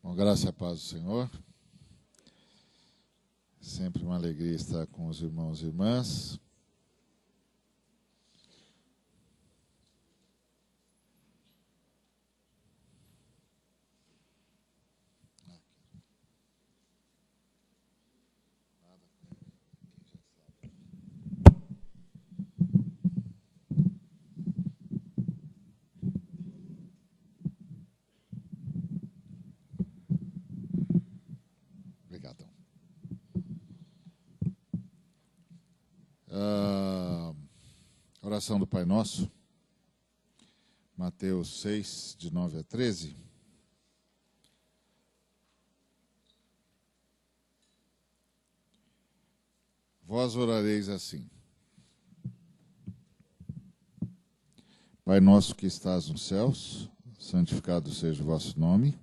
Com graça e a paz do Senhor. Sempre uma alegria estar com os irmãos e irmãs. Obrigadão. Oração do Pai Nosso, Mateus 6, de 9 a 13. Vós orareis assim: Pai nosso que estás nos céus, santificado seja o vosso nome.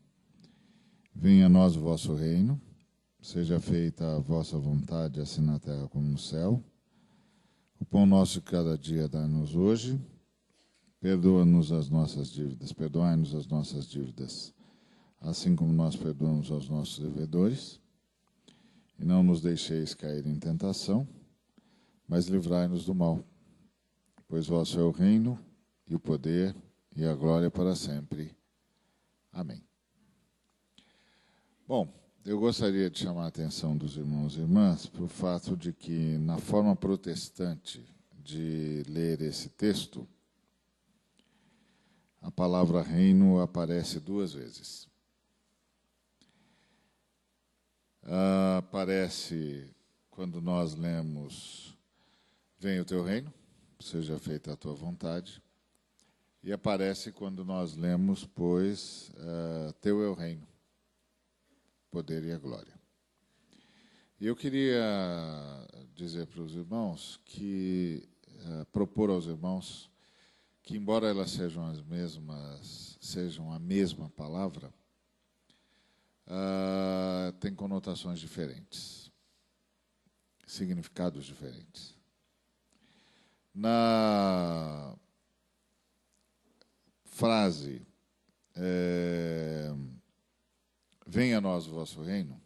Venha a nós o vosso reino. Seja feita a vossa vontade, assim na terra como no céu. O pão nosso de cada dia dá-nos hoje. Perdoa-nos as nossas dívidas, perdoai-nos as nossas dívidas, assim como nós perdoamos aos nossos devedores. E não nos deixeis cair em tentação, mas livrai-nos do mal. Pois vosso é o reino, e o poder, e a glória para sempre. Amém. Bom, eu gostaria de chamar a atenção dos irmãos e irmãs para o fato de que, na forma protestante de ler esse texto, a palavra reino aparece 2 vezes. Aparece quando nós lemos: venha o teu reino, seja feita a tua vontade. E aparece quando nós lemos: pois teu é o reino, poder e a glória. E eu queria dizer para os irmãos que, propor aos irmãos que, embora elas sejam a mesma palavra, tem conotações diferentes, significados diferentes. Na frase venha a nós o vosso reino,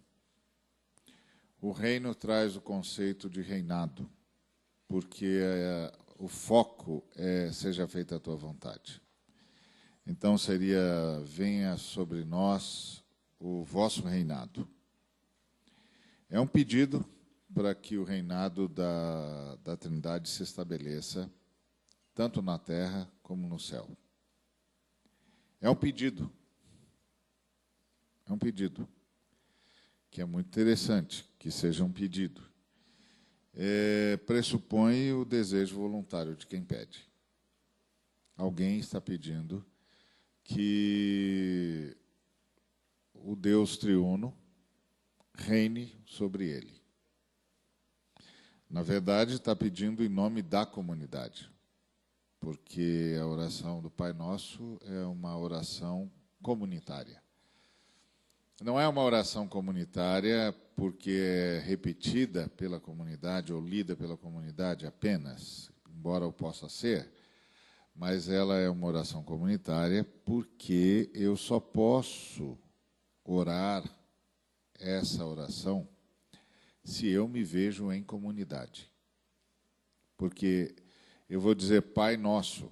o reino traz o conceito de reinado, porque o foco é seja feita a tua vontade. Então seria: venha sobre nós o vosso reinado. É um pedido para que o reinado da Trindade se estabeleça tanto na terra como no céu. É um pedido. É um pedido, que é muito interessante, que seja um pedido. Pressupõe o desejo voluntário de quem pede. Alguém está pedindo que o Deus triuno reine sobre ele. Na verdade, está pedindo em nome da comunidade, porque a oração do Pai Nosso é uma oração comunitária. Não é uma oração comunitária porque é repetida pela comunidade ou lida pela comunidade apenas, embora o possa ser, mas ela é uma oração comunitária porque eu só posso orar essa oração se eu me vejo em comunidade. Porque eu vou dizer Pai Nosso,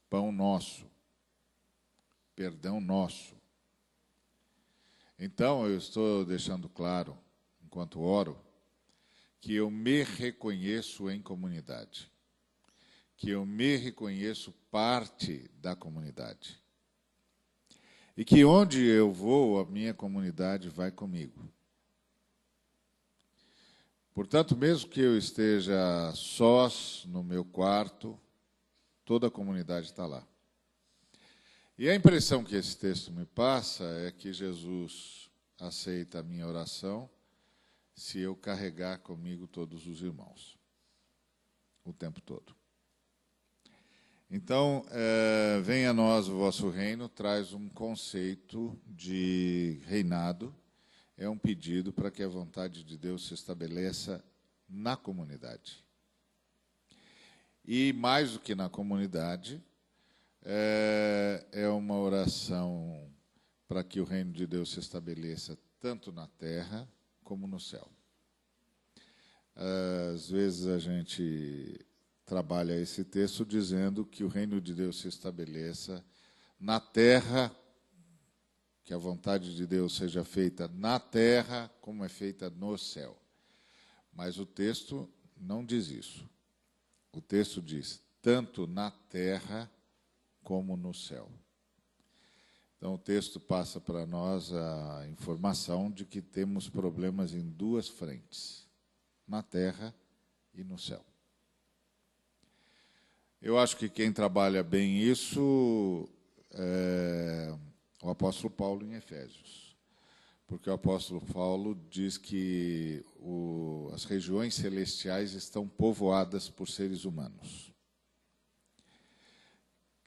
Pão Nosso, Perdão Nosso. Então, eu estou deixando claro, enquanto oro, que eu me reconheço em comunidade, que eu me reconheço parte da comunidade, e que onde eu vou, a minha comunidade vai comigo. Portanto, mesmo que eu esteja sós no meu quarto, toda a comunidade está lá. E a impressão que esse texto me passa é que Jesus aceita a minha oração se eu carregar comigo todos os irmãos, o tempo todo. Então, venha a nós o vosso reino, traz um conceito de reinado, é um pedido para que a vontade de Deus se estabeleça na comunidade. E mais do que na comunidade, é uma oração para que o reino de Deus se estabeleça tanto na terra como no céu. Às vezes a gente trabalha esse texto dizendo que o reino de Deus se estabeleça na terra, que a vontade de Deus seja feita na terra como é feita no céu. Mas o texto não diz isso. O texto diz tanto na terra como no céu. Então o texto passa para nós a informação de que temos problemas em duas frentes, na terra e no céu. Eu acho que quem trabalha bem isso é o apóstolo Paulo em Efésios, porque o apóstolo Paulo diz que as regiões celestiais estão povoadas por seres humanos.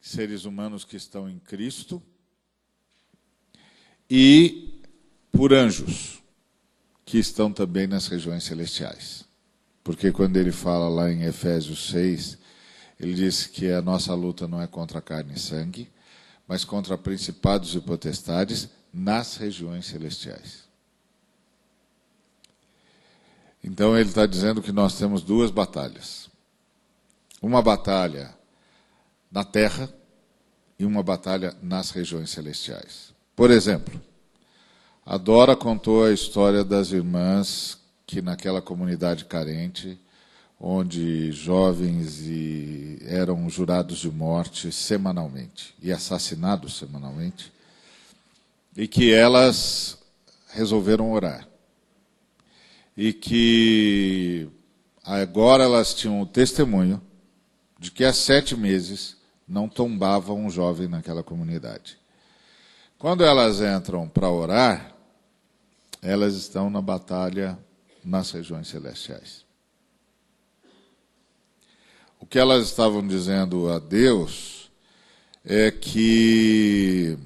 Seres humanos que estão em Cristo e por anjos, que estão também nas regiões celestiais. Porque quando ele fala lá em Efésios 6, ele diz que a nossa luta não é contra carne e sangue, mas contra principados e potestades nas regiões celestiais. Então ele está dizendo que nós temos duas batalhas. Uma batalha na terra e uma batalha nas regiões celestiais. Por exemplo, a Dora contou a história das irmãs que naquela comunidade carente, onde jovens eram jurados de morte semanalmente e assassinados semanalmente, e que elas resolveram orar. E que agora elas tinham o testemunho de que há 7 meses não tombava um jovem naquela comunidade. Quando elas entram para orar, elas estão na batalha nas regiões celestiais. O que elas estavam dizendo a Deus é que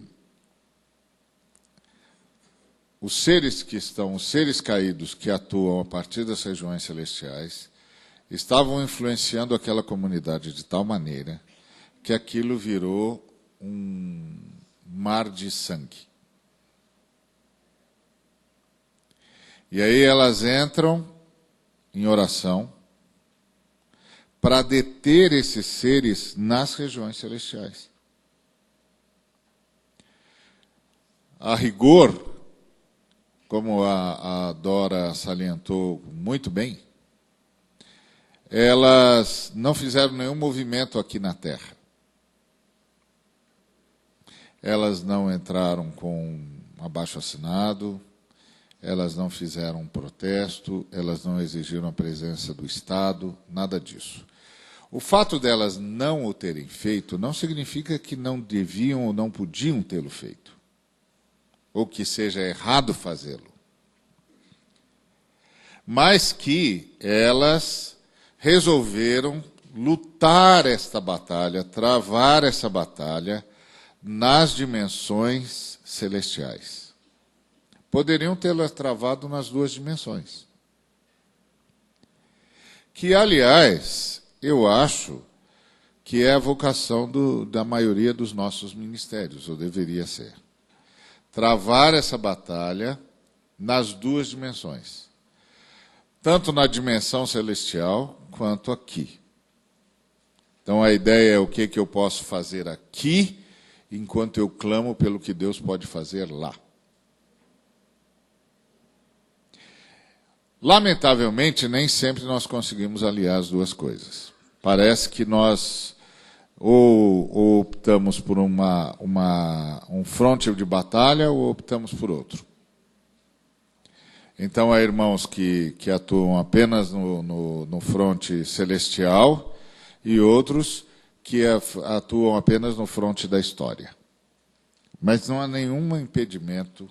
os seres caídos que atuam a partir das regiões celestiais estavam influenciando aquela comunidade de tal maneira que aquilo virou um mar de sangue. E aí elas entram em oração para deter esses seres nas regiões celestiais. A rigor, como a Dora salientou muito bem, elas não fizeram nenhum movimento aqui na Terra. Elas não entraram com abaixo-assinado, elas não fizeram um protesto, elas não exigiram a presença do Estado, nada disso. O fato delas não o terem feito não significa que não deviam ou não podiam tê-lo feito, ou que seja errado fazê-lo. Mas que elas resolveram lutar esta batalha, travar essa batalha nas dimensões celestiais. Poderiam tê-la travado nas duas dimensões. Que, aliás, eu acho que é a vocação da maioria dos nossos ministérios, ou deveria ser. Travar essa batalha nas duas dimensões. Tanto na dimensão celestial, quanto aqui. Então a ideia é o que eu posso fazer aqui, enquanto eu clamo pelo que Deus pode fazer lá. Lamentavelmente, nem sempre nós conseguimos aliar as duas coisas. Parece que nós ou optamos por um fronte de batalha ou optamos por outro. Então, há irmãos que atuam apenas no fronte celestial e outros que atuam apenas no fronte da história. Mas não há nenhum impedimento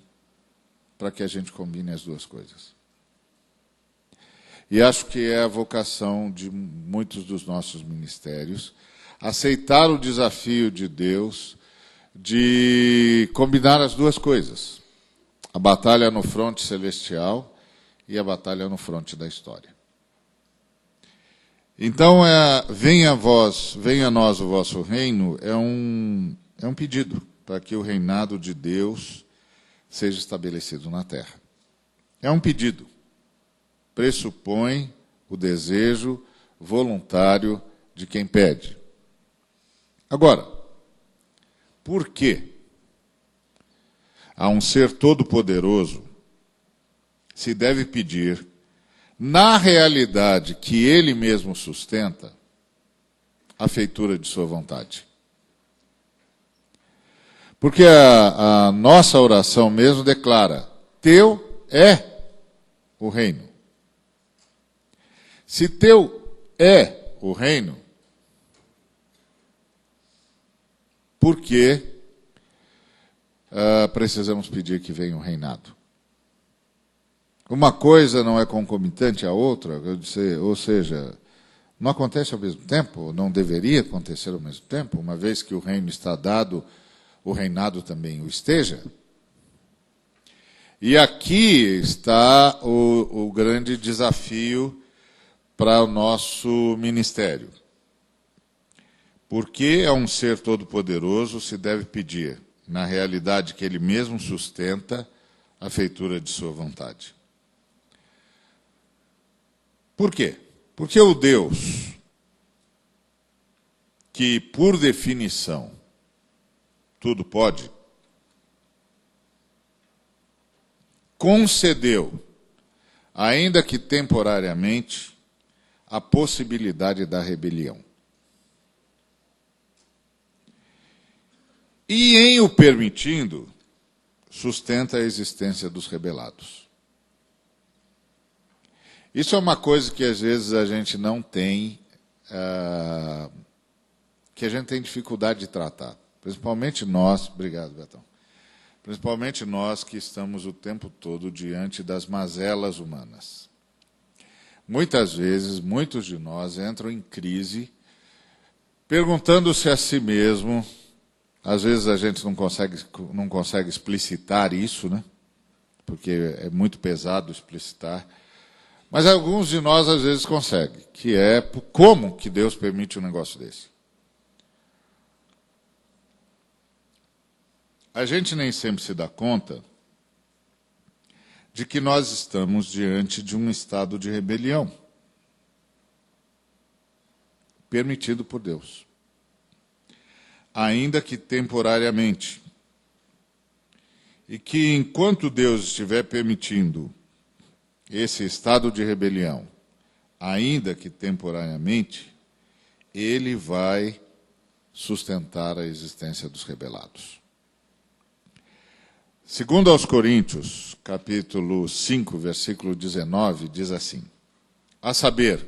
para que a gente combine as duas coisas. E acho que é a vocação de muitos dos nossos ministérios aceitar o desafio de Deus de combinar as duas coisas. A batalha no fronte celestial e a batalha no fronte da história. Então, venha a nós o vosso reino, é um pedido para que o reinado de Deus seja estabelecido na terra. É um pedido. Pressupõe o desejo voluntário de quem pede. Agora, por que a um ser todo-poderoso se deve pedir, na realidade que ele mesmo sustenta, a feitura de sua vontade? Porque a nossa oração mesmo declara: teu é o reino. Se teu é o reino, por que precisamos pedir que venha o reinado? Uma coisa não é concomitante à outra, ou seja, não acontece ao mesmo tempo, não deveria acontecer ao mesmo tempo, uma vez que o reino está dado, o reinado também o esteja. E aqui está o grande desafio para o nosso ministério. Porque a um ser todo-poderoso se deve pedir, na realidade que ele mesmo sustenta, a feitura de sua vontade. Por quê? Porque o Deus, que por definição tudo pode, concedeu, ainda que temporariamente, a possibilidade da rebelião. E, em o permitindo, sustenta a existência dos rebelados. Isso é uma coisa que, às vezes, a gente não tem, que a gente tem dificuldade de tratar. Principalmente nós, obrigado, Betão, principalmente nós que estamos o tempo todo diante das mazelas humanas. Muitas vezes, muitos de nós entram em crise, perguntando-se a si mesmo. Às vezes a gente não consegue explicitar isso, né? Porque é muito pesado explicitar. Mas alguns de nós, às vezes, conseguem, que é como que Deus permite um negócio desse. A gente nem sempre se dá conta de que nós estamos diante de um estado de rebelião, permitido por Deus, ainda que temporariamente. E que enquanto Deus estiver permitindo esse estado de rebelião, ainda que temporariamente, Ele vai sustentar a existência dos rebelados. Segundo aos Coríntios, capítulo 5, versículo 19, diz assim: a saber,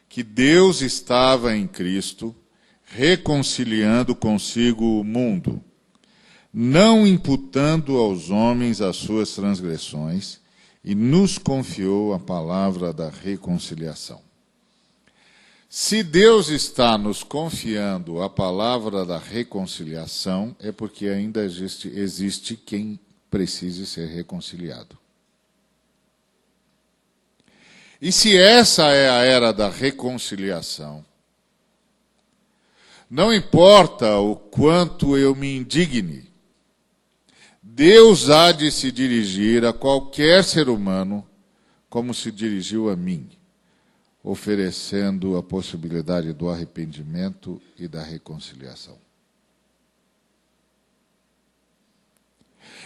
que Deus estava em Cristo, reconciliando consigo o mundo, não imputando aos homens as suas transgressões, e nos confiou a palavra da reconciliação. Se Deus está nos confiando a palavra da reconciliação, é porque ainda existe quem precise ser reconciliado. E se essa é a era da reconciliação, não importa o quanto eu me indigne, Deus há de se dirigir a qualquer ser humano como se dirigiu a mim, oferecendo a possibilidade do arrependimento e da reconciliação.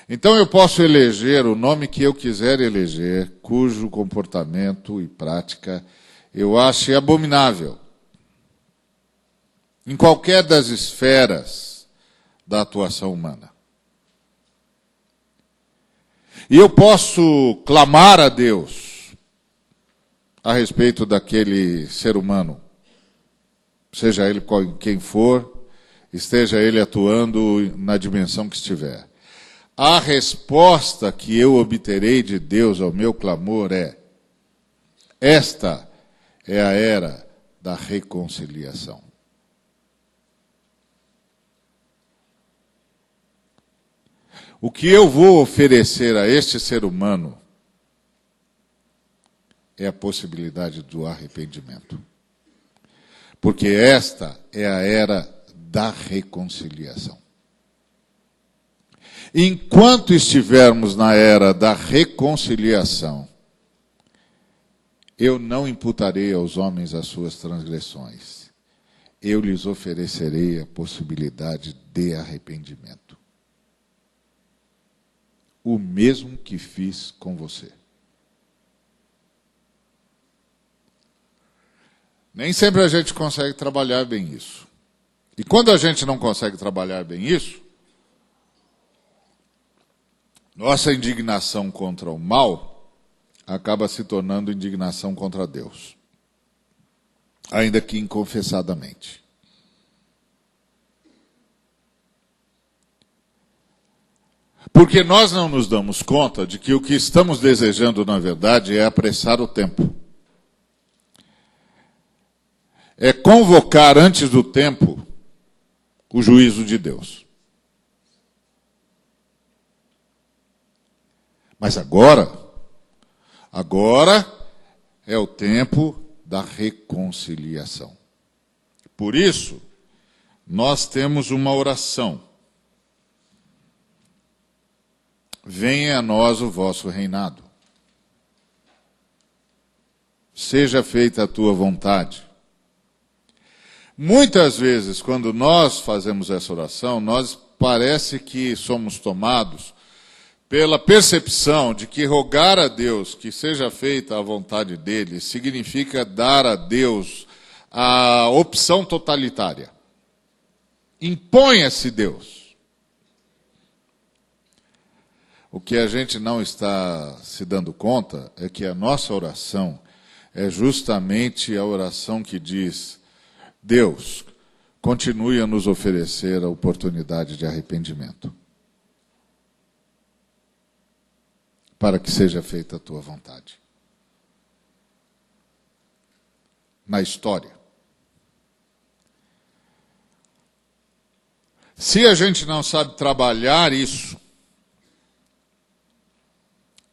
Então eu posso eleger o nome que eu quiser eleger, cujo comportamento e prática eu ache abominável, em qualquer das esferas da atuação humana. E eu posso clamar a Deus a respeito daquele ser humano, seja ele quem for, esteja ele atuando na dimensão que estiver. A resposta que eu obterei de Deus ao meu clamor é: esta é a era da reconciliação. O que eu vou oferecer a este ser humano é a possibilidade do arrependimento. Porque esta é a era da reconciliação. Enquanto estivermos na era da reconciliação, eu não imputarei aos homens as suas transgressões. Eu lhes oferecerei a possibilidade de arrependimento. O mesmo que fiz com você. Nem sempre a gente consegue trabalhar bem isso. E quando a gente não consegue trabalhar bem isso, nossa indignação contra o mal acaba se tornando indignação contra Deus, ainda que inconfessadamente. Porque nós não nos damos conta de que o que estamos desejando, na verdade, é apressar o tempo. É convocar antes do tempo o juízo de Deus. Mas agora é o tempo da reconciliação. Por isso, nós temos uma oração. Venha a nós o vosso reinado. Seja feita a tua vontade. Muitas vezes, quando nós fazemos essa oração, nós parece que somos tomados pela percepção de que rogar a Deus que seja feita a vontade dele significa dar a Deus a opção totalitária. Imponha-se Deus. O que a gente não está se dando conta é que a nossa oração é justamente a oração que diz: Deus, continue a nos oferecer a oportunidade de arrependimento, para que seja feita a tua vontade. Na história. Se a gente não sabe trabalhar isso,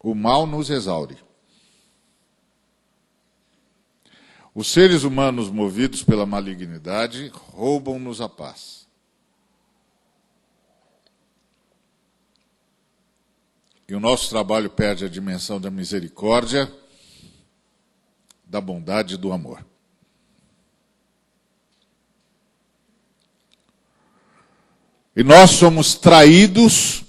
o mal nos exaure. Os seres humanos movidos pela malignidade roubam-nos a paz. E o nosso trabalho perde a dimensão da misericórdia, da bondade e do amor. E nós somos traídos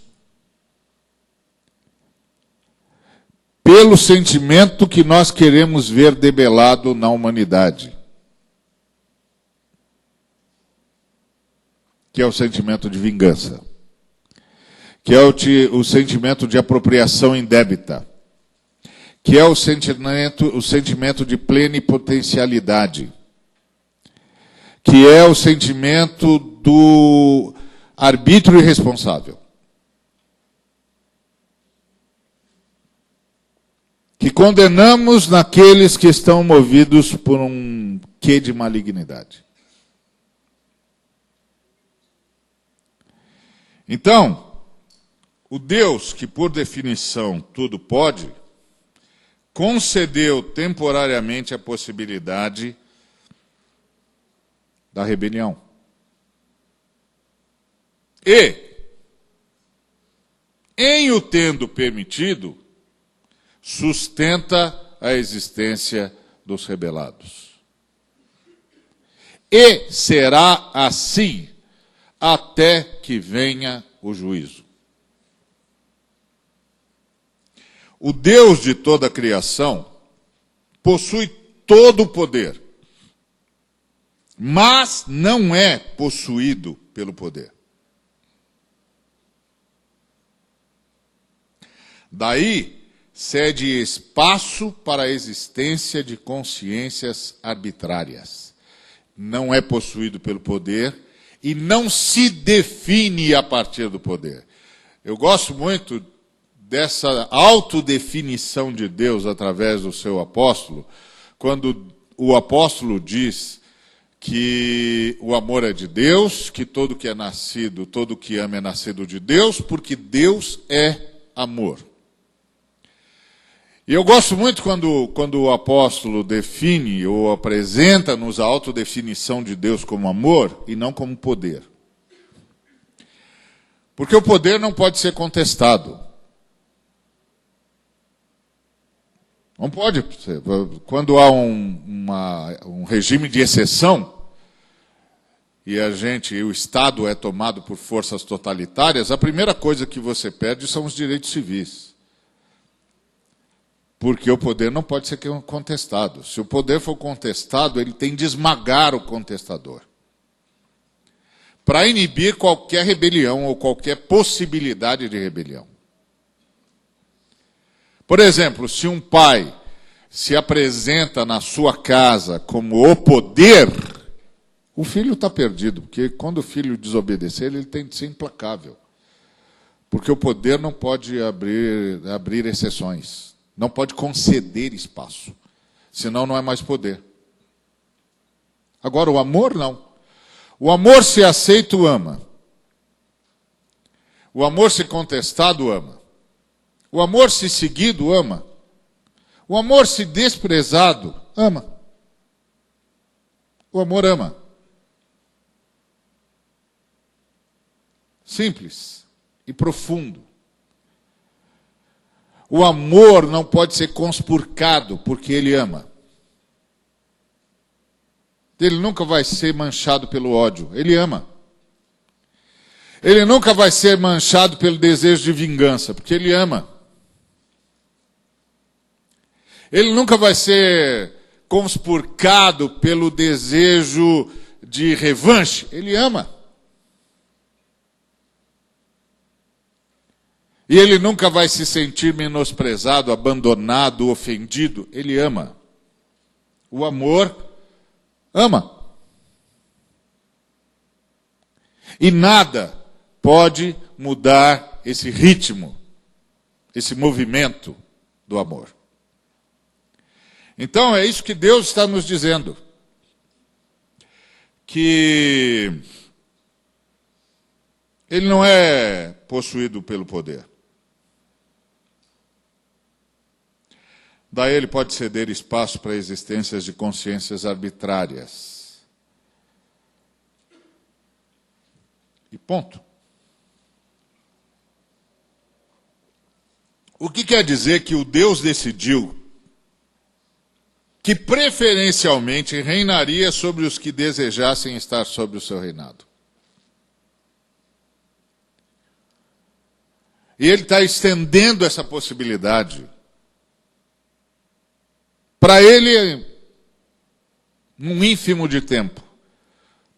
pelo sentimento que nós queremos ver debelado na humanidade, que é o sentimento de vingança, que é o sentimento de apropriação indébita, que é o sentimento de plenipotencialidade, que é o sentimento do arbítrio irresponsável, que condenamos naqueles que estão movidos por um quê de malignidade. Então, o Deus que, por definição, tudo pode, concedeu temporariamente a possibilidade da rebelião. E, em o tendo permitido, sustenta a existência dos rebelados. E será assim até que venha o juízo. O Deus de toda a criação possui todo o poder, mas não é possuído pelo poder. Daí cede espaço para a existência de consciências arbitrárias. Não é possuído pelo poder e não se define a partir do poder. Eu gosto muito dessa autodefinição de Deus através do seu apóstolo, quando o apóstolo diz que o amor é de Deus, que todo que é nascido, todo que ama é nascido de Deus, porque Deus é amor. E eu gosto muito quando o apóstolo define ou apresenta-nos a autodefinição de Deus como amor e não como poder. Porque o poder não pode ser contestado. Não pode ser. Quando há um regime de exceção, e o Estado é tomado por forças totalitárias, a primeira coisa que você perde são os direitos civis. Porque o poder não pode ser contestado. Se o poder for contestado, ele tem de esmagar o contestador. Para inibir qualquer rebelião ou qualquer possibilidade de rebelião. Por exemplo, se um pai se apresenta na sua casa como o poder, o filho está perdido, porque quando o filho desobedecer, ele tem de ser implacável. Porque o poder não pode abrir exceções, não pode conceder espaço, senão não é mais poder. Agora, o amor não. O amor, se aceito, ama. O amor, se contestado, ama. O amor, se seguido, ama. O amor, se desprezado, ama. O amor ama. Simples e profundo. O amor não pode ser conspurcado, porque ele ama. Ele nunca vai ser manchado pelo ódio, ele ama. Ele nunca vai ser manchado pelo desejo de vingança, porque ele ama. Ele nunca vai ser conspurcado pelo desejo de revanche, ele ama. E ele nunca vai se sentir menosprezado, abandonado, ofendido, ele ama. O amor ama. E nada pode mudar esse ritmo, esse movimento do amor. Então é isso que Deus está nos dizendo. Que ele não é possuído pelo poder. Daí ele pode ceder espaço para existências de consciências arbitrárias. E ponto. O que quer dizer que o Deus decidiu que preferencialmente reinaria sobre os que desejassem estar sob o seu reinado? E ele está estendendo essa possibilidade para ele, num ínfimo de tempo.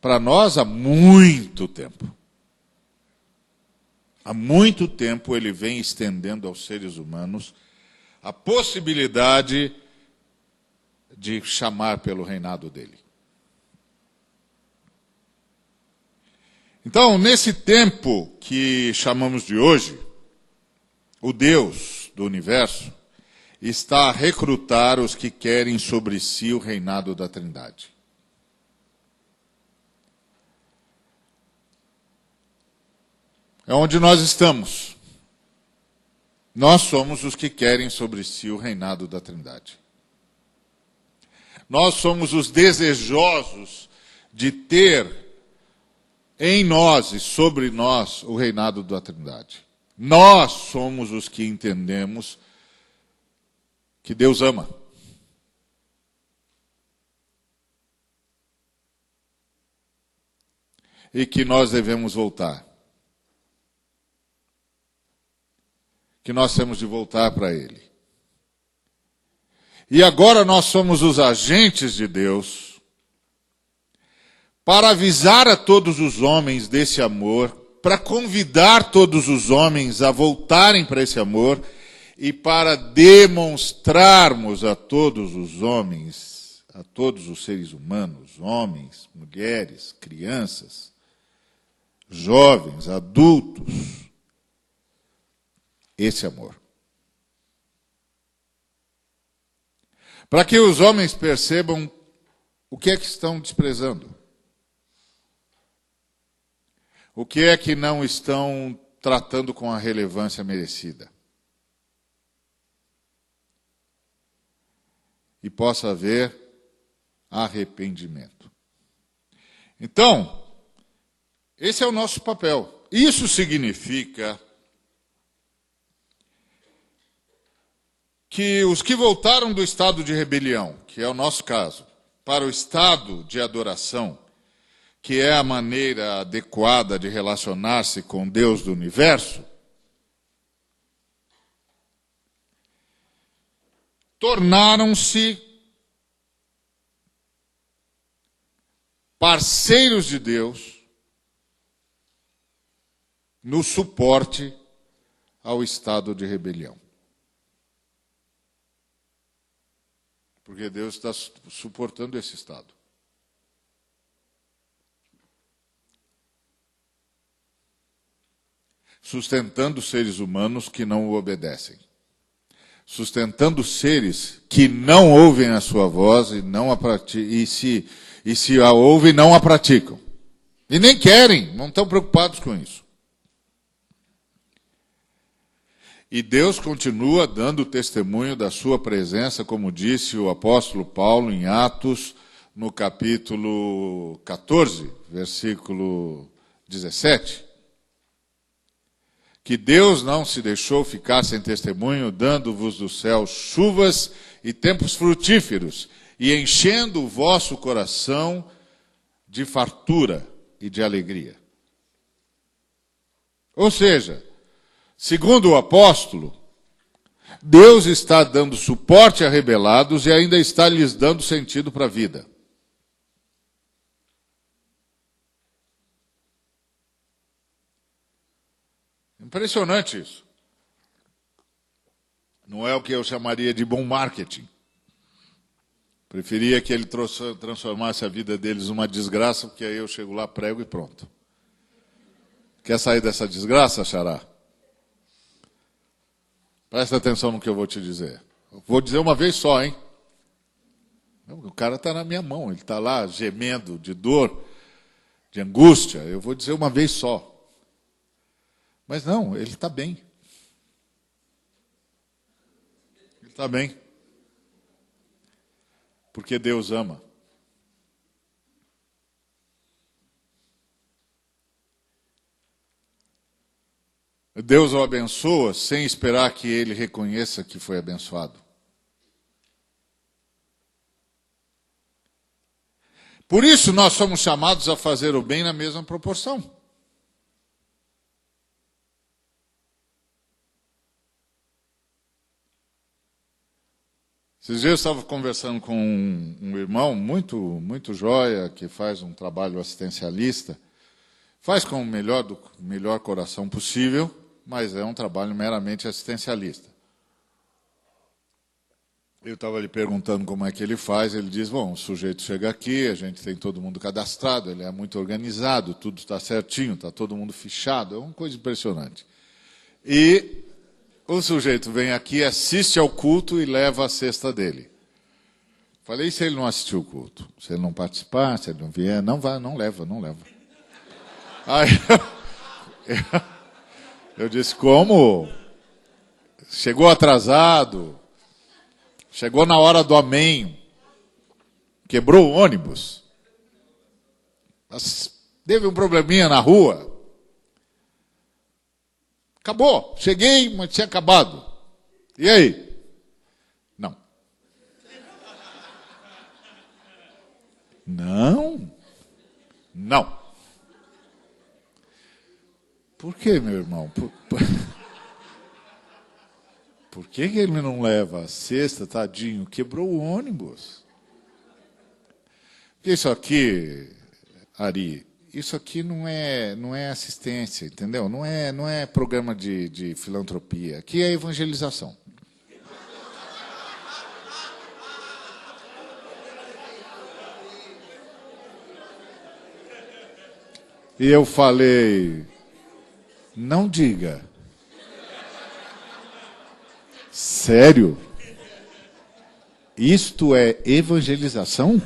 Para nós, há muito tempo. Há muito tempo ele vem estendendo aos seres humanos a possibilidade de chamar pelo reinado dele. Então, nesse tempo que chamamos de hoje, o Deus do universo está a recrutar os que querem sobre si o reinado da Trindade. É onde nós estamos. Nós somos os que querem sobre si o reinado da Trindade. Nós somos os desejosos de ter em nós e sobre nós o reinado da Trindade. Nós somos os que entendemos que Deus ama. E que nós devemos voltar. Que nós temos de voltar para Ele. E agora nós somos os agentes de Deus para avisar a todos os homens desse amor, para convidar todos os homens a voltarem para esse amor e para demonstrarmos a todos os homens, a todos os seres humanos, homens, mulheres, crianças, jovens, adultos, esse amor. Para que os homens percebam o que é que estão desprezando. O que é que não estão tratando com a relevância merecida. e possa haver arrependimento. Então, esse é o nosso papel. Isso significa que os que voltaram do estado de rebelião, que é o nosso caso, para o estado de adoração, que é a maneira adequada de relacionar-se com Deus do universo, tornaram-se parceiros de Deus no suporte ao estado de rebelião. Porque Deus está suportando esse estado. Sustentando seres humanos que não o obedecem. Sustentando seres que não ouvem a sua voz e não a e se a ouvem, não a praticam. E nem querem, não estão preocupados com isso. E Deus continua dando testemunho da sua presença, como disse o apóstolo Paulo em Atos, no capítulo 14, versículo 17. Que Deus não se deixou ficar sem testemunho, dando-vos do céu chuvas e tempos frutíferos, e enchendo o vosso coração de fartura e de alegria. Ou seja, segundo o apóstolo, Deus está dando suporte a rebelados e ainda está lhes dando sentido para a vida. Impressionante isso. Não é o que eu chamaria de bom marketing. Preferia que ele transformasse a vida deles numa desgraça, porque aí eu chego lá, prego e pronto. Quer sair dessa desgraça, Xará? Presta atenção no que eu vou te dizer. Vou dizer uma vez só, hein? O cara está na minha mão, ele está lá gemendo de dor, de angústia. Eu vou dizer uma vez só. Mas não, ele está bem. Ele está bem. Porque Deus ama. Deus o abençoa sem esperar que ele reconheça que foi abençoado. Por isso nós somos chamados a fazer o bem na mesma proporção. Esses dias eu estava conversando com um irmão muito joia, que faz um trabalho assistencialista. Faz com o melhor coração possível, mas é um trabalho meramente assistencialista. Eu estava lhe perguntando como é que ele faz, ele diz, bom, o sujeito chega aqui, a gente tem todo mundo cadastrado, ele é muito organizado, tudo está certinho, está todo mundo fichado, é uma coisa impressionante. E o sujeito vem aqui, assiste ao culto e leva a cesta dele. Falei, e se ele não assistir o culto? Se ele não participar, se ele não vier, não vai, não leva. Aí eu disse, como? Chegou atrasado, chegou na hora do amém, quebrou o ônibus, teve um probleminha na rua, acabou, cheguei, mas tinha acabado. E aí? Não. Não. Por que, meu irmão? Por que ele não leva a cesta, tadinho? Quebrou o ônibus. Isso aqui, Ari, isso aqui não é assistência, entendeu? Não é programa de filantropia. Aqui é evangelização. E eu falei, não diga. Sério? Isto é evangelização?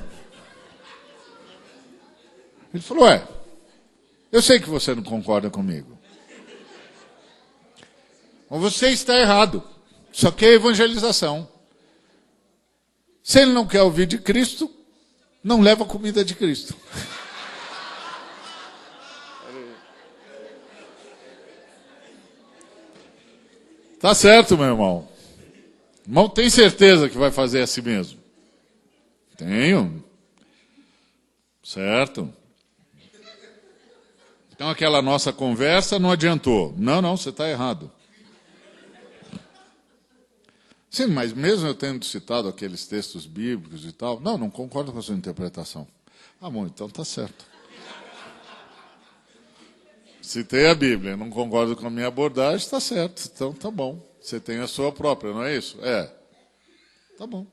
Ele falou, eu sei que você não concorda comigo. Mas você está errado. Isso aqui é evangelização. Se ele não quer ouvir de Cristo, não leva a comida de Cristo. Tá certo, meu irmão. Irmão, tem certeza que vai fazer assim mesmo? Tenho. Certo. Então aquela nossa conversa não adiantou. Não, você está errado. Sim, mas mesmo eu tendo citado aqueles textos bíblicos e tal, não concordo com a sua interpretação. Ah, bom, então está certo. Citei a Bíblia, não concordo com a minha abordagem, está certo. Então tá bom. Você tem a sua própria, não é isso? É. Tá bom.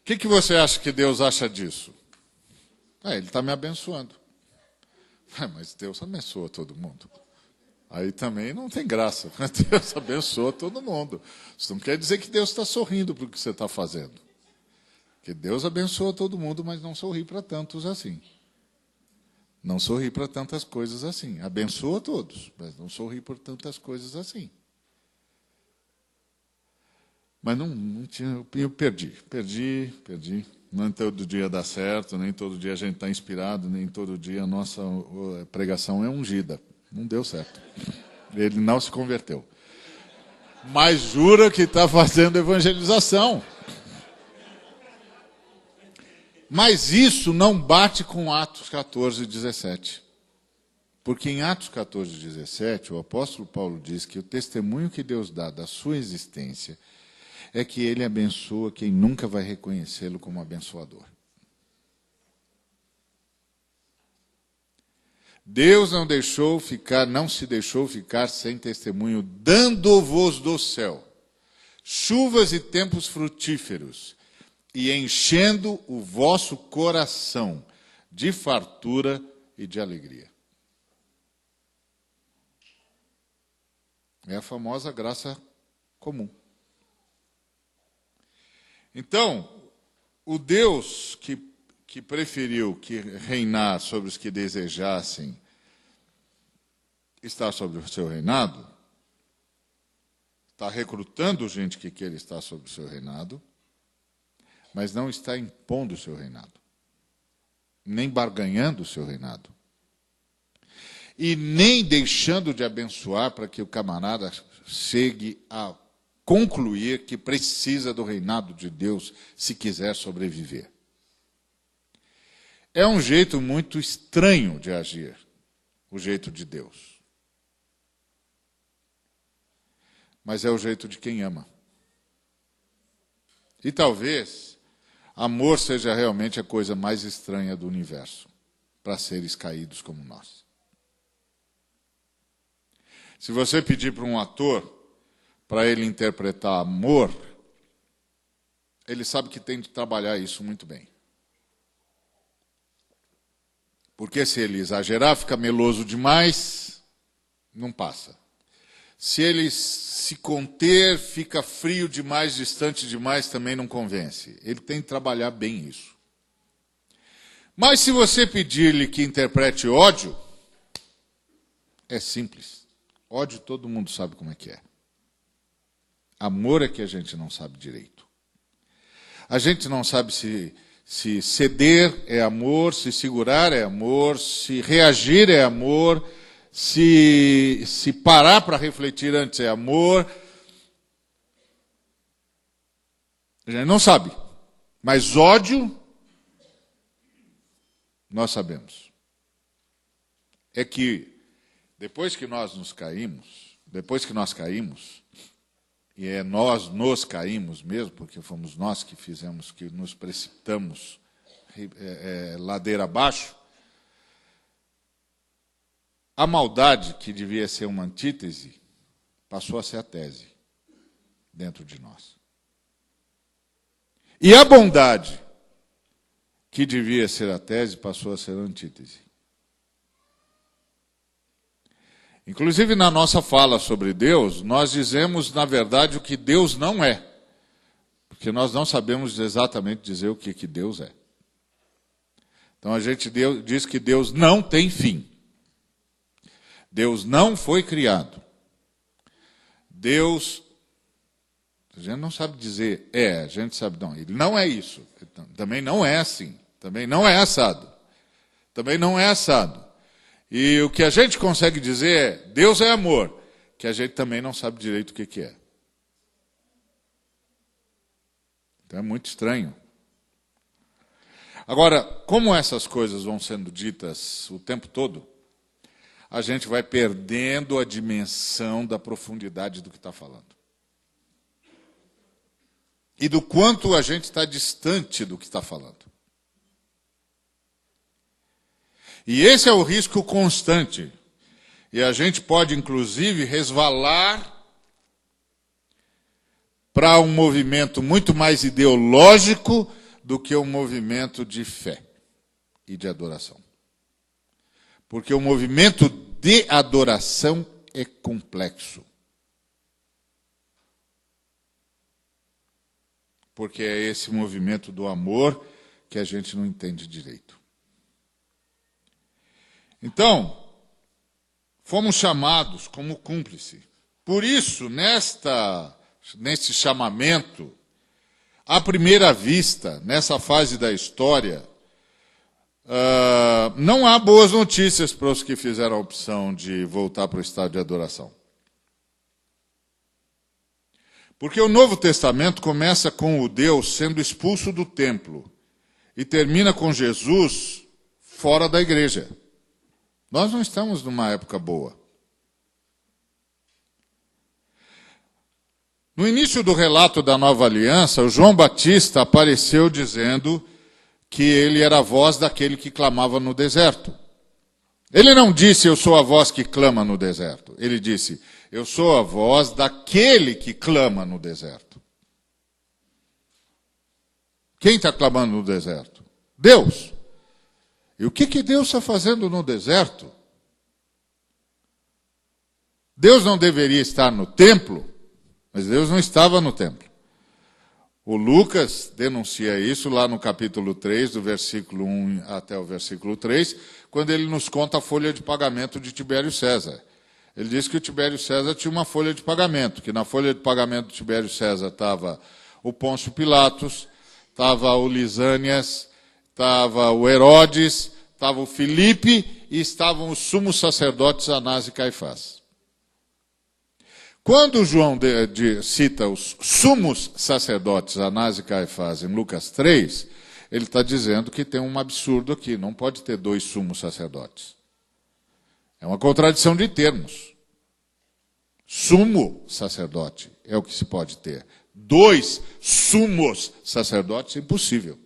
O que você acha que Deus acha disso? Ele está me abençoando. Mas Deus abençoa todo mundo. Aí também não tem graça. Deus abençoa todo mundo. Isso não quer dizer que Deus está sorrindo para o que você está fazendo. Porque Deus abençoa todo mundo, mas não sorri para tantos assim. Não sorri para tantas coisas assim. Abençoa todos, mas não sorri por tantas coisas assim. Mas não tinha, eu perdi. Nem todo dia dá certo, nem todo dia a gente está inspirado, nem todo dia a nossa pregação é ungida. Não deu certo. Ele não se converteu. Mas jura que está fazendo evangelização. Mas isso não bate com Atos 14, 17. Porque em Atos 14, 17, o apóstolo Paulo diz que o testemunho que Deus dá da sua existência é que ele abençoa quem nunca vai reconhecê-lo como abençoador. Deus não se deixou ficar sem testemunho, dando-vos do céu chuvas e tempos frutíferos, e enchendo o vosso coração de fartura e de alegria. É a famosa graça comum. Então, o Deus que preferiu que reinar sobre os que desejassem estar sobre o seu reinado, está recrutando gente que queira estar sobre o seu reinado, mas não está impondo o seu reinado, nem barganhando o seu reinado, e nem deixando de abençoar para que o camarada chegue a concluir que precisa do reinado de Deus se quiser sobreviver. É um jeito muito estranho de agir, o jeito de Deus. Mas é o jeito de quem ama. E talvez amor seja realmente a coisa mais estranha do universo para seres caídos como nós. Se você pedir para um ator para ele interpretar amor, ele sabe que tem de trabalhar isso muito bem. Porque se ele exagerar, fica meloso demais, não passa. Se ele se conter, fica frio demais, distante demais, também não convence. Ele tem que trabalhar bem isso. Mas se você pedir-lhe que interprete ódio, é simples. Ódio todo mundo sabe como é que é. Amor é que a gente não sabe direito. A gente não sabe se ceder é amor, se segurar é amor, se reagir é amor, se parar para refletir antes é amor. A gente não sabe. Mas ódio, nós sabemos. É que depois que nós caímos, e nós nos caímos mesmo, porque fomos nós que fizemos, que nos precipitamos ladeira abaixo, a maldade, que devia ser uma antítese, passou a ser a tese dentro de nós. E a bondade, que devia ser a tese, passou a ser a antítese. Inclusive, na nossa fala sobre Deus, nós dizemos, na verdade, o que Deus não é. Porque nós não sabemos exatamente dizer o que Deus é. Então, a gente diz que Deus não tem fim. Deus não foi criado. Deus A gente não sabe dizer a gente sabe, não, ele não é isso. Também não é assim. Também não é assado. Também não é assado. E o que a gente consegue dizer é, Deus é amor, que a gente também não sabe direito o que é. Então é muito estranho. Agora, como essas coisas vão sendo ditas o tempo todo, a gente vai perdendo a dimensão da profundidade do que está falando. E do quanto a gente está distante do que está falando. E esse é o risco constante. E a gente pode, inclusive, resvalar para um movimento muito mais ideológico do que um movimento de fé e de adoração. Porque o movimento de adoração é complexo. Porque é esse movimento do amor que a gente não entende direito. Então, fomos chamados como cúmplice. Por isso, nesse chamamento, à primeira vista, nessa fase da história, não há boas notícias para os que fizeram a opção de voltar para o estado de adoração. Porque o Novo Testamento começa com o Deus sendo expulso do templo e termina com Jesus fora da igreja. Nós não estamos numa época boa. No início do relato da Nova Aliança, o João Batista apareceu dizendo que ele era a voz daquele que clamava no deserto. Ele não disse, eu sou a voz que clama no deserto. Ele disse, eu sou a voz daquele que clama no deserto. Quem está clamando no deserto? Deus. E o que Deus está fazendo no deserto? Deus não deveria estar no templo, mas Deus não estava no templo. O Lucas denuncia isso lá no capítulo 3, do versículo 1 até o versículo 3, quando ele nos conta a folha de pagamento de Tibério César. Ele diz que o Tibério César tinha uma folha de pagamento, que na folha de pagamento do Tibério César estava o Pôncio Pilatos, estava o Lisânias, estava o Herodes, estava o Filipe e estavam os sumos sacerdotes Anás e Caifás. Quando João cita os sumos sacerdotes Anás e Caifás em Lucas 3, ele está dizendo que tem um absurdo aqui, não pode ter dois sumos sacerdotes. É uma contradição de termos. Sumo sacerdote é o que se pode ter. Dois sumos sacerdotes é impossível.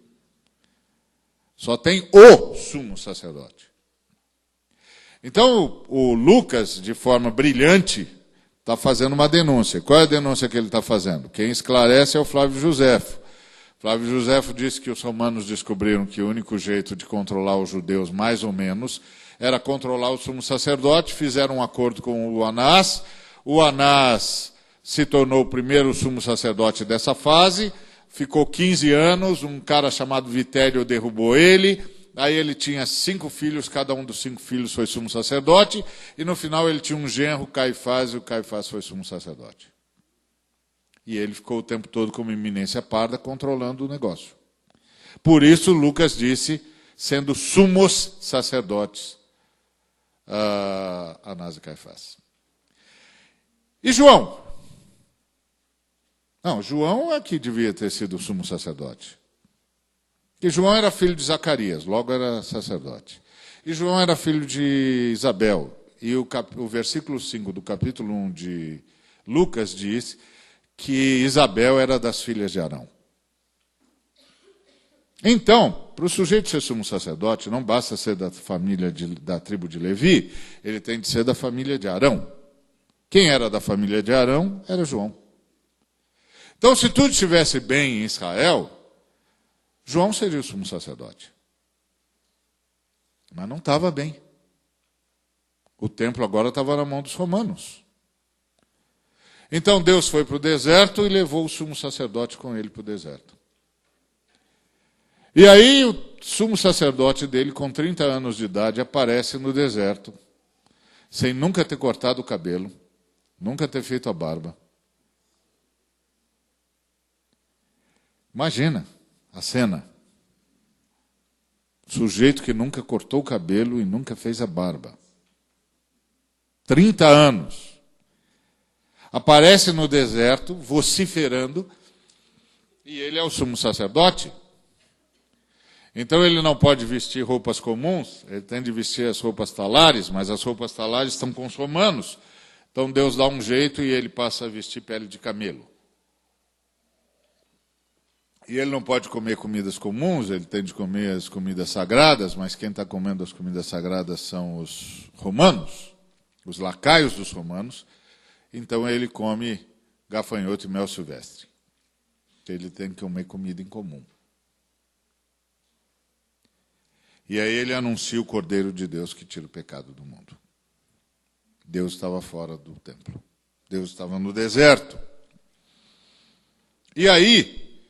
Só tem o sumo sacerdote. Então, o Lucas, de forma brilhante, está fazendo uma denúncia. Qual é a denúncia que ele está fazendo? Quem esclarece é o Flávio Josefo. Flávio Josefo disse que os romanos descobriram que o único jeito de controlar os judeus, mais ou menos, era controlar o sumo sacerdote, fizeram um acordo com o Anás. O Anás se tornou o primeiro sumo sacerdote dessa fase, ficou 15 anos, um cara chamado Vitério derrubou ele, aí ele tinha 5 filhos, cada um dos 5 filhos foi sumo sacerdote, e no final ele tinha um genro, Caifás, e o Caifás foi sumo sacerdote. E ele ficou o tempo todo como eminência parda, controlando o negócio. Por isso, Lucas disse, sendo sumos sacerdotes, Anás e Caifás. E João? Não, João é que devia ter sido o sumo sacerdote. E João era filho de Zacarias, logo era sacerdote. E João era filho de Isabel. E o versículo 5 do capítulo 1 de Lucas diz que Isabel era das filhas de Arão. Então, para o sujeito ser sumo sacerdote, não basta ser da família da tribo de Levi, ele tem de ser da família de Arão. Quem era da família de Arão era João. Então, se tudo estivesse bem em Israel, João seria o sumo sacerdote. Mas não estava bem. O templo agora estava na mão dos romanos. Então Deus foi para o deserto e levou o sumo sacerdote com ele para o deserto. E aí o sumo sacerdote dele, com 30 anos de idade, aparece no deserto, sem nunca ter cortado o cabelo, nunca ter feito a barba. Imagina a cena. Sujeito que nunca cortou o cabelo e nunca fez a barba. 30 anos. Aparece no deserto, vociferando, e ele é o sumo sacerdote. Então ele não pode vestir roupas comuns, ele tem de vestir as roupas talares, mas as roupas talares estão com os romanos. Então Deus dá um jeito e ele passa a vestir pele de camelo. E ele não pode comer comidas comuns, ele tem de comer as comidas sagradas, mas quem está comendo as comidas sagradas são os romanos, os lacaios dos romanos. Então ele come gafanhoto e mel silvestre. Ele tem que comer comida em comum. E aí ele anuncia o Cordeiro de Deus que tira o pecado do mundo. Deus estava fora do templo. Deus estava no deserto. E aí,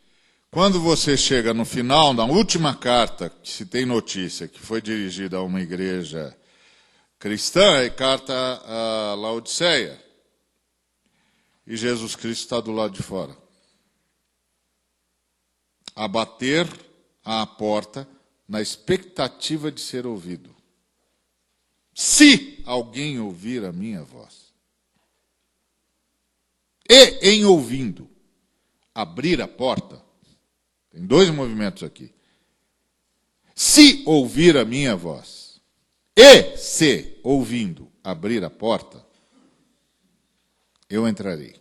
quando você chega no final, na última carta, que se tem notícia, que foi dirigida a uma igreja cristã, é carta a Laodiceia. E Jesus Cristo está do lado de fora. A bater à porta, na expectativa de ser ouvido. Se alguém ouvir a minha voz, e em ouvindo, abrir a porta, tem dois movimentos aqui. Se ouvir a minha voz, e se ouvindo, abrir a porta, eu entrarei.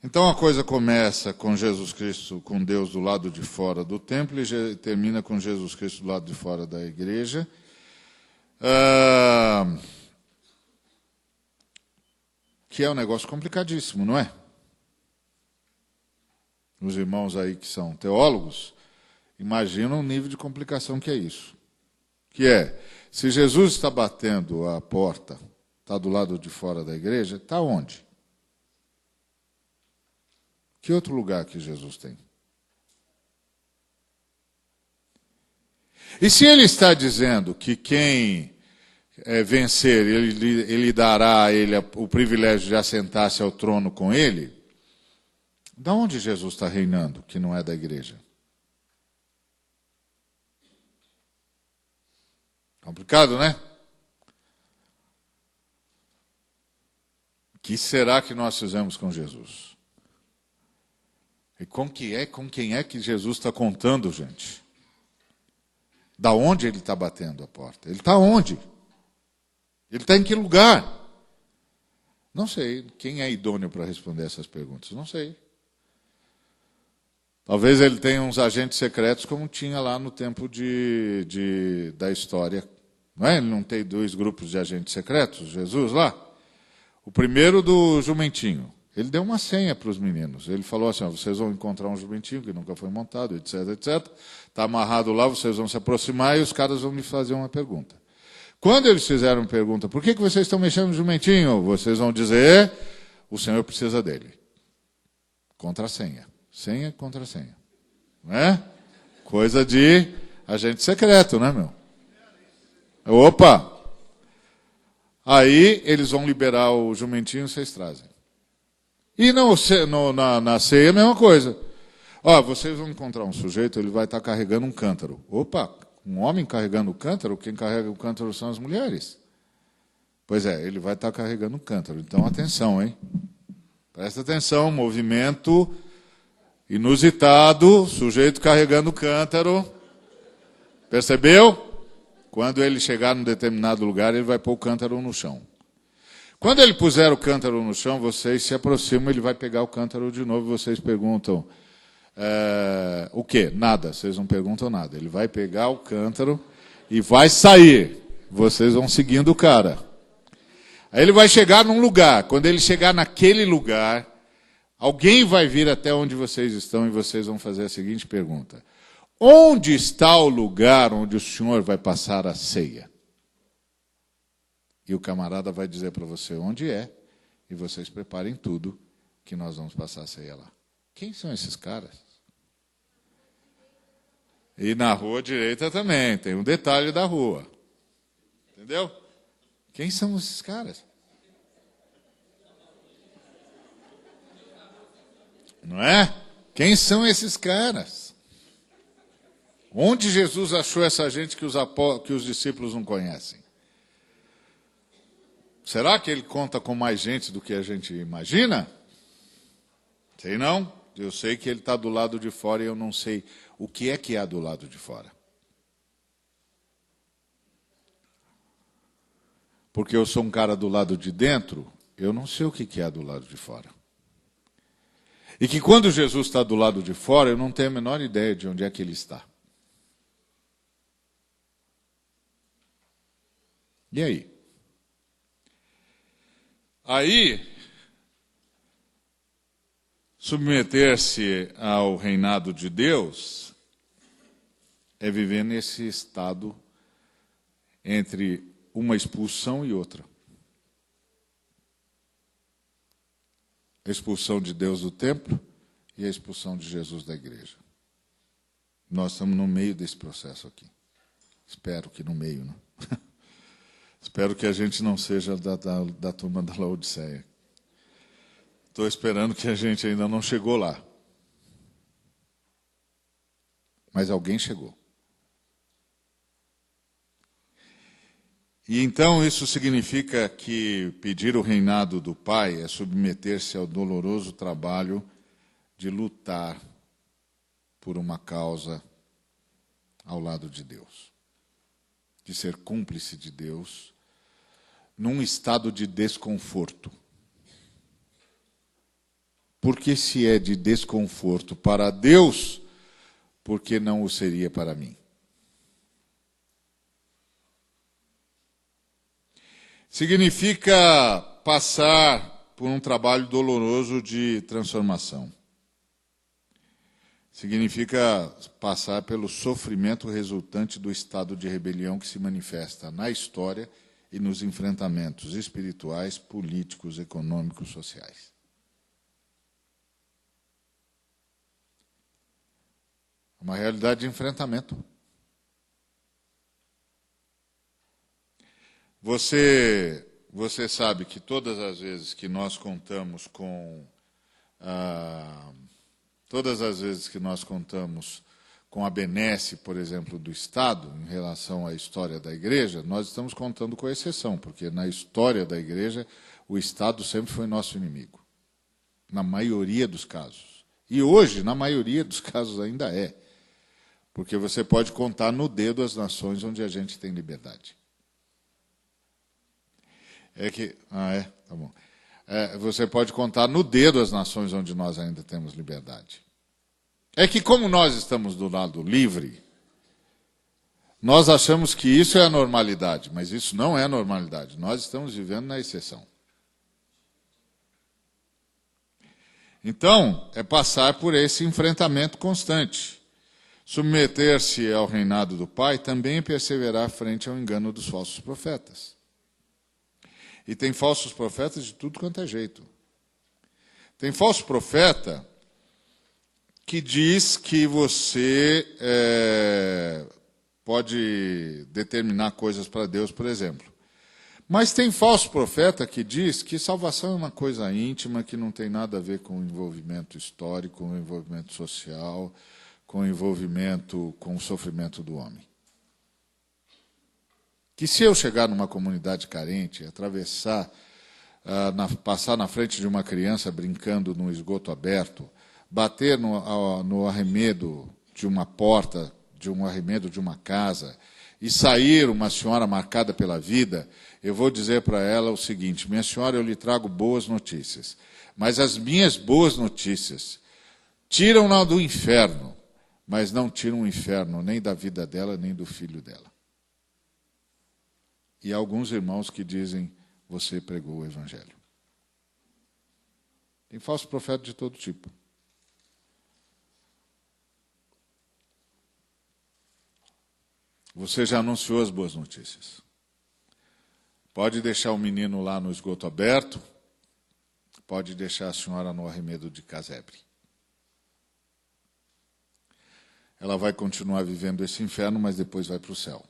Então a coisa começa com Jesus Cristo, com Deus do lado de fora do templo, e termina com Jesus Cristo do lado de fora da igreja. Que é um negócio complicadíssimo, não é? Os irmãos aí que são teólogos, imaginam o nível de complicação que é isso. Que é, se Jesus está batendo a porta, está do lado de fora da igreja, está onde? Que outro lugar que Jesus tem? E se ele está dizendo que quem vencer, ele dará a ele o privilégio de assentar-se ao trono com ele, de onde Jesus está reinando, que não é da igreja? Complicado, né? O que será que nós fizemos com Jesus? E com quem é que Jesus está contando, gente? Da onde ele está batendo a porta? Ele está onde? Ele está em que lugar? Não sei. Quem é idôneo para responder essas perguntas? Não sei. Talvez ele tenha uns agentes secretos como tinha lá no tempo da história. Não é? Ele não tem 2 grupos de agentes secretos, Jesus lá? O primeiro do jumentinho. Ele deu uma senha para os meninos. Ele falou assim, vocês vão encontrar um jumentinho que nunca foi montado, etc, etc. Está amarrado lá, vocês vão se aproximar e os caras vão me fazer uma pergunta. Quando eles fizeram uma pergunta, por que vocês estão mexendo no jumentinho? Vocês vão dizer, o Senhor precisa dele. Contra-senha. Senha contra senha. Não é? Coisa de agente secreto, né, meu? Opa! Aí eles vão liberar o jumentinho e vocês trazem. E na ceia a mesma coisa. Vocês vão encontrar um sujeito, ele vai estar carregando um cântaro. Opa, um homem carregando o cântaro, quem carrega o cântaro são as mulheres. Pois é, ele vai estar carregando um cântaro. Então, atenção, hein? Presta atenção, movimento inusitado, sujeito carregando o cântaro. Percebeu? Quando ele chegar num determinado lugar, ele vai pôr o cântaro no chão. Quando ele puser o cântaro no chão, vocês se aproximam, ele vai pegar o cântaro de novo, vocês perguntam, o quê? Nada, vocês não perguntam nada. Ele vai pegar o cântaro e vai sair. Vocês vão seguindo o cara. Aí ele vai chegar num lugar. Quando ele chegar naquele lugar, alguém vai vir até onde vocês estão e vocês vão fazer a seguinte pergunta. Onde está o lugar onde o Senhor vai passar a ceia? E o camarada vai dizer para você onde é, e vocês preparem tudo, que nós vamos passar a ceia lá. Quem são esses caras? E na rua direita também, tem um detalhe da rua. Entendeu? Quem são esses caras? Não é? Quem são esses caras? Onde Jesus achou essa gente que os discípulos não conhecem? Será que ele conta com mais gente do que a gente imagina? Sei não. Eu sei que ele está do lado de fora e eu não sei o que há do lado de fora. Porque eu sou um cara do lado de dentro, eu não sei o que há do lado de fora. E que quando Jesus está do lado de fora, eu não tenho a menor ideia de onde é que ele está. E aí? Aí, submeter-se ao reinado de Deus é viver nesse estado entre uma expulsão e outra. A expulsão de Deus do templo e a expulsão de Jesus da igreja. Nós estamos no meio desse processo aqui. Espero que no meio, né? Espero que a gente não seja da turma da Laodiceia. Estou esperando que a gente ainda não chegou lá. Mas alguém chegou. E então isso significa que pedir o reinado do Pai é submeter-se ao doloroso trabalho de lutar por uma causa ao lado de Deus. De ser cúmplice de Deus num estado de desconforto. Porque se é de desconforto para Deus, por que não o seria para mim? Significa passar por um trabalho doloroso de transformação. Significa passar pelo sofrimento resultante do estado de rebelião que se manifesta na história e nos enfrentamentos espirituais, políticos, econômicos, sociais. Uma realidade de enfrentamento. Você sabe que todas as vezes que nós contamos com a benesse, por exemplo, do Estado, em relação à história da igreja, nós estamos contando com a exceção, porque na história da igreja o Estado sempre foi nosso inimigo, na maioria dos casos. E hoje, na maioria dos casos, ainda é, porque você pode contar no dedo as nações onde a gente tem liberdade. Tá bom. Você pode contar no dedo as nações onde nós ainda temos liberdade. É que como nós estamos do lado livre, nós achamos que isso é a normalidade, mas isso não é a normalidade. Nós estamos vivendo na exceção. Então, é passar por esse enfrentamento constante. Submeter-se ao reinado do Pai também é perseverar frente ao engano dos falsos profetas. E tem falsos profetas de tudo quanto é jeito. Tem falso profeta que diz que você pode determinar coisas para Deus, por exemplo. Mas tem falso profeta que diz que salvação é uma coisa íntima, que não tem nada a ver com o envolvimento histórico, com o envolvimento social, com o envolvimento com o sofrimento do homem. Que se eu chegar numa comunidade carente, atravessar, passar na frente de uma criança brincando num esgoto aberto, bater no arremedo de uma porta, de um arremedo de uma casa, e sair uma senhora marcada pela vida, eu vou dizer para ela o seguinte: minha senhora, eu lhe trago boas notícias, mas as minhas boas notícias tiram-na do inferno, mas não tiram o inferno nem da vida dela, nem do filho dela. E há alguns irmãos que dizem: você pregou o Evangelho. Tem falso profeta de todo tipo. Você já anunciou as boas notícias. Pode deixar o menino lá no esgoto aberto, pode deixar a senhora no arremedo de casebre. Ela vai continuar vivendo esse inferno, mas depois vai para o céu.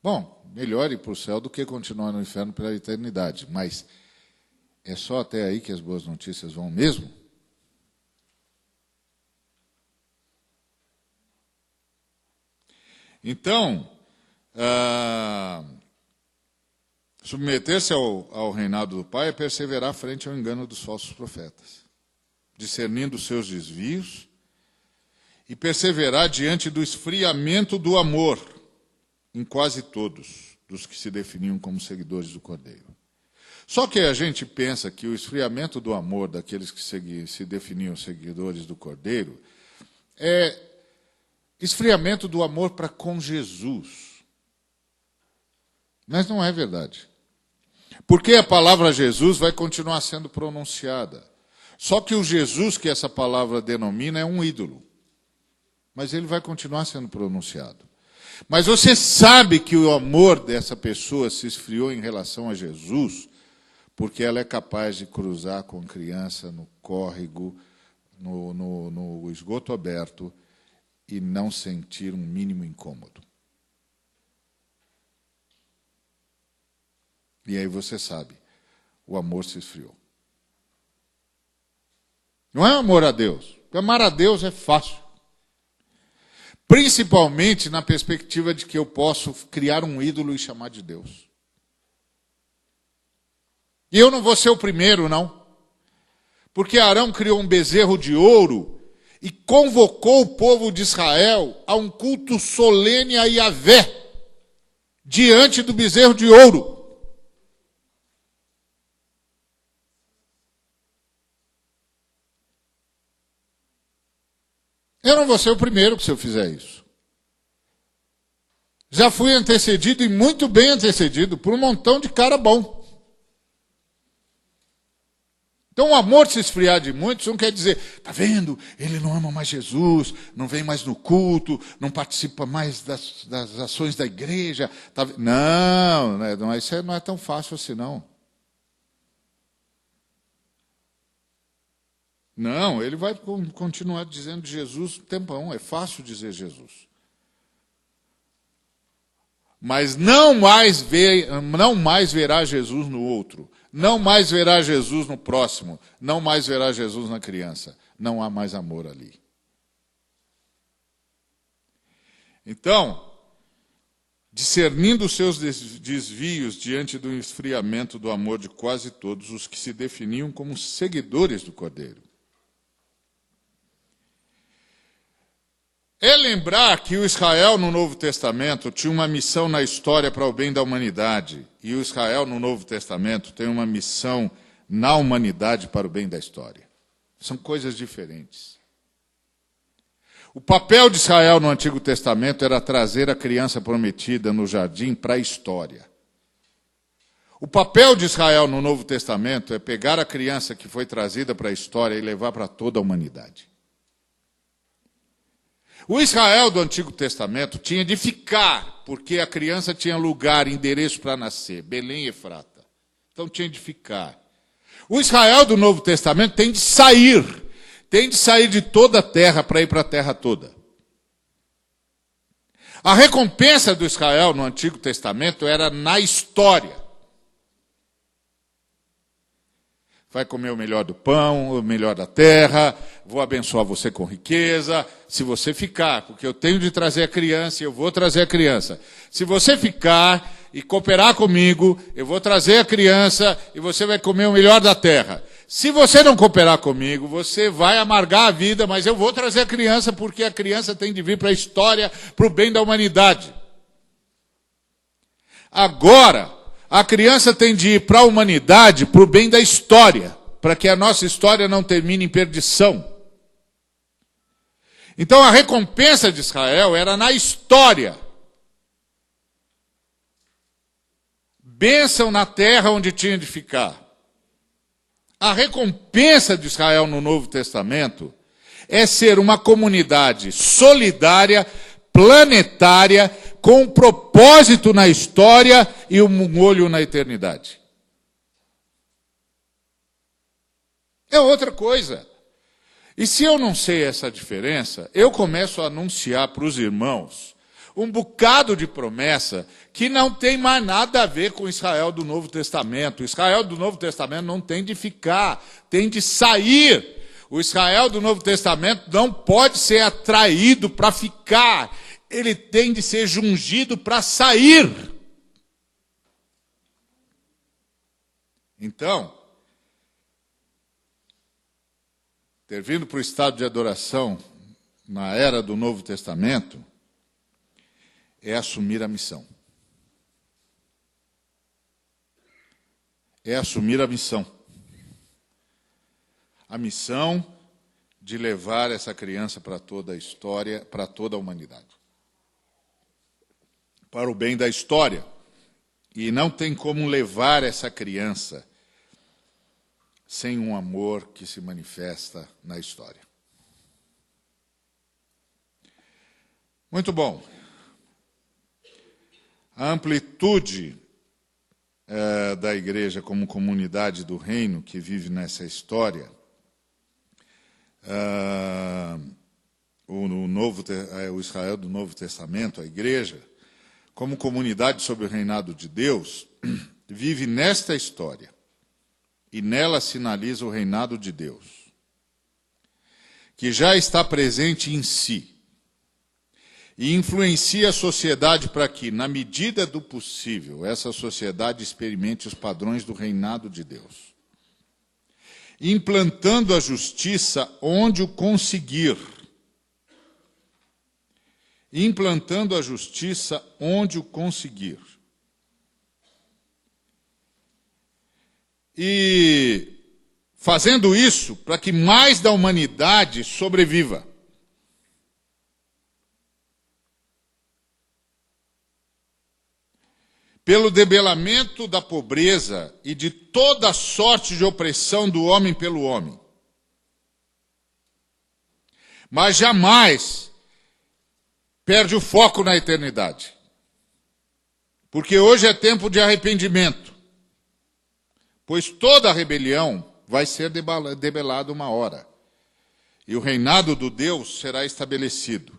Bom, melhor ir para o céu do que continuar no inferno pela eternidade. Mas é só até aí que as boas notícias vão mesmo? Então, submeter-se ao reinado do Pai é perseverar frente ao engano dos falsos profetas, discernindo os seus desvios e perseverar diante do esfriamento do amor em quase todos dos que se definiam como seguidores do Cordeiro. Só que a gente pensa que o esfriamento do amor daqueles que se definiam seguidores do Cordeiro é esfriamento do amor para com Jesus. Mas não é verdade. Porque a palavra Jesus vai continuar sendo pronunciada. Só que o Jesus que essa palavra denomina é um ídolo. Mas ele vai continuar sendo pronunciado. Mas você sabe que o amor dessa pessoa se esfriou em relação a Jesus, porque ela é capaz de cruzar com criança no córrego, no esgoto aberto, e não sentir um mínimo incômodo. E aí você sabe, o amor se esfriou. Não é amor a Deus. Porque amar a Deus é fácil. Principalmente na perspectiva de que eu posso criar um ídolo e chamar de Deus. E eu não vou ser o primeiro, não. Porque Arão criou um bezerro de ouro e convocou o povo de Israel a um culto solene a Yahvé, diante do bezerro de ouro. Eu não vou ser o primeiro se eu fizer isso. Já fui antecedido, e muito bem antecedido, por um montão de cara bom. Então o amor se esfriar de muitos não quer dizer, tá vendo, ele não ama mais Jesus, não vem mais no culto, não participa mais das ações da igreja. Tá... Não, isso não é tão fácil assim, não. Não, ele vai continuar dizendo Jesus um tempão, é fácil dizer Jesus. Mas não mais verá Jesus no outro, não mais verá Jesus no próximo, não mais verá Jesus na criança. Não há mais amor ali. Então, discernindo os seus desvios diante do esfriamento do amor de quase todos os que se definiam como seguidores do Cordeiro. É lembrar que o Israel no Novo Testamento tinha uma missão na história para o bem da humanidade. E o Israel no Novo Testamento tem uma missão na humanidade para o bem da história. São coisas diferentes. O papel de Israel no Antigo Testamento era trazer a criança prometida no jardim para a história. O papel de Israel no Novo Testamento é pegar a criança que foi trazida para a história e levar para toda a humanidade. O Israel do Antigo Testamento tinha de ficar, porque a criança tinha lugar, endereço para nascer, Belém e Efrata. Então tinha de ficar. O Israel do Novo Testamento tem de sair de toda a terra para ir para a terra toda. A recompensa do Israel no Antigo Testamento era na história. Vai comer o melhor do pão, o melhor da terra, vou abençoar você com riqueza, se você ficar, porque eu tenho de trazer a criança e eu vou trazer a criança. Se você ficar e cooperar comigo, eu vou trazer a criança e você vai comer o melhor da terra. Se você não cooperar comigo, você vai amargar a vida, mas eu vou trazer a criança porque a criança tem de vir para a história, para o bem da humanidade. Agora, a criança tem de ir para a humanidade, para o bem da história, para que a nossa história não termine em perdição. Então a recompensa de Israel era na história. Bênção na terra onde tinha de ficar. A recompensa de Israel no Novo Testamento é ser uma comunidade solidária, planetária, com um propósito na história e um olho na eternidade. É outra coisa. E se eu não sei essa diferença, eu começo a anunciar para os irmãos um bocado de promessa que não tem mais nada a ver com Israel do Novo Testamento. O Israel do Novo Testamento não tem de ficar, tem de sair. O Israel do Novo Testamento não pode ser atraído para ficar. ele tem de ser ungido para sair. Então, ter vindo para o estado de adoração na era do Novo Testamento é assumir a missão. É assumir a missão. A missão de levar essa criança para toda a história, para toda a humanidade. Para o bem da história. E não tem como levar essa criança sem um amor que se manifesta na história. Muito bom. A amplitude da igreja como comunidade do reino que vive nessa história, o Israel do Novo Testamento, a igreja, como comunidade sob o reinado de Deus, vive nesta história. E nela sinaliza o reinado de Deus, que já está presente em si, e influencia a sociedade para que, na medida do possível, essa sociedade experimente os padrões do reinado de Deus, implantando a justiça onde o conseguir. Implantando a justiça onde o conseguir. E fazendo isso para que mais da humanidade sobreviva. Pelo debelamento da pobreza e de toda sorte de opressão do homem pelo homem. Mas jamais perde o foco na eternidade. Porque hoje é tempo de arrependimento. Pois toda rebelião vai ser debelada uma hora. E o reinado do Deus será estabelecido.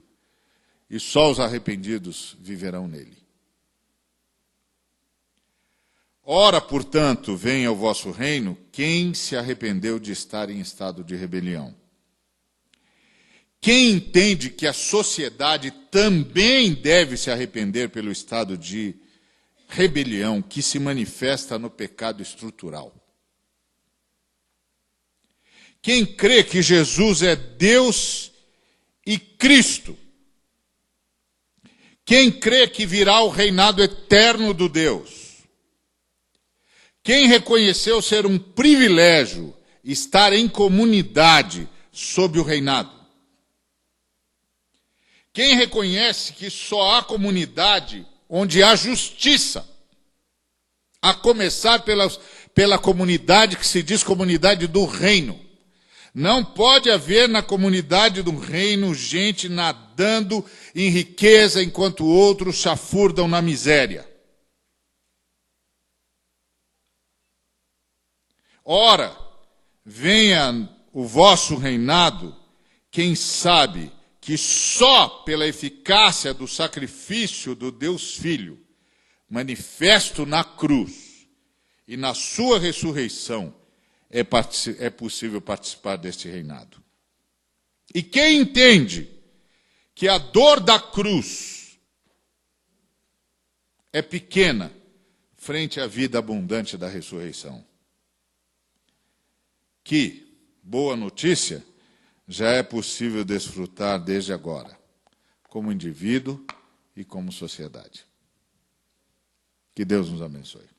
E só os arrependidos viverão nele. Ora, portanto, venha o vosso reino quem se arrependeu de estar em estado de rebelião. Quem entende que a sociedade também deve se arrepender pelo estado de rebelião que se manifesta no pecado estrutural. Quem crê que Jesus é Deus e Cristo. Quem crê que virá o reinado eterno do Deus. Quem reconheceu ser um privilégio estar em comunidade sob o reinado. Quem reconhece que só há comunidade onde há justiça, a começar pela comunidade que se diz comunidade do reino. Não pode haver na comunidade do reino gente nadando em riqueza enquanto outros chafurdam na miséria. Ora, venha o vosso reinado, quem sabe que só pela eficácia do sacrifício do Deus Filho, manifesto na cruz e na sua ressurreição, é possível participar deste reinado. E quem entende que a dor da cruz é pequena frente à vida abundante da ressurreição? Que, boa notícia, já é possível desfrutar desde agora, como indivíduo e como sociedade. Que Deus nos abençoe.